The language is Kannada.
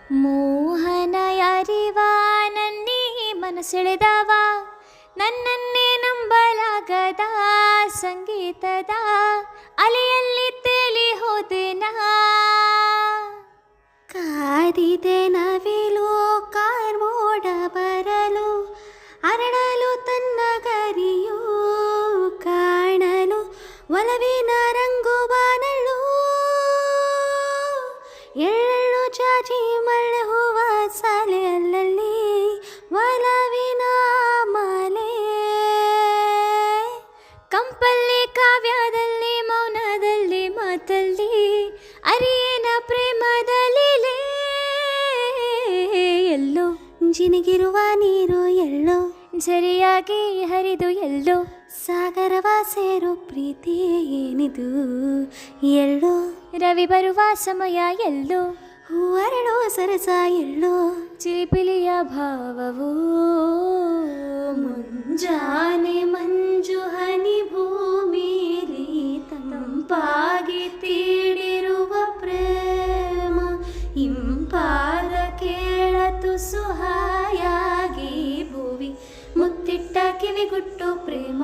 ಮೋಹನ ಯಾರಿವ ನನ್ನಿ ಮನಸೆಳೆದವ ನನ್ನನ್ನೇ ನಂಬಲಾಗದ ಸಂಗೀತದ ಅಲೆಯಲ್ಲಿ ತೇಲಿ ಹೋದೆನಾ ಕಾದಿದೆ ನವಿಲು ಕಾರ್ಮೋಡ ಬರಲು ಅರಳಲು ತನ್ನ ಗರಿಯು ಕಾಣಲು ಒಲವಿನ ರಂಗು ಬಾನಲು ಎಳ್ಳು ಚಾಚಿ ಮಳೆ ಹೂವ ಸಾಲೆ ಅಲ್ಲಲ್ಲಿ ಒಲವಿನ ಮಾಲೆ ಕಂಪಲ್ಲಿ ಕಾವ್ಯದಲ್ಲಿ ಮೌನದಲ್ಲಿ ಮಾತಲ್ಲಿ ಅರಿಯೇನ ಪ್ರೇಮದಲ್ಲಿ ಎಲ್ಲೋ ಜಿನಿಗಿರುವ ನೀರು ಎಲ್ಲೋ ಸರಿಯಾಗಿ ಹರಿದು ಎಲ್ಲೋ ಸಾಗರವ ಸೇರು ಪ್ರೀತಿ ಏನಿದು ಎಲ್ಲೋ ರವಿ ಬರುವ ಸಮಯ ಎಲ್ಲೋ ಹೂವರಳೋ ಸರಸ ಎಲ್ಲೋ ಚಿಲಿಪಿಲಿಯ ಭಾವವು ಮುಂಜಾನೆ ಮಂಜು ಹನಿ ಭೂಮಿಲಿ ತಂಪಾಗಿ ತೀಡಿರುವ ಪ್ರೇಮ ಇಂಪಾದ ಕೇಳತು ಸುಹಾಯಾಗಿ ಭುವಿ ಮುತ್ತಿಟ್ಟ ಕಿವಿಗುಟ್ಟು ಪ್ರೇಮ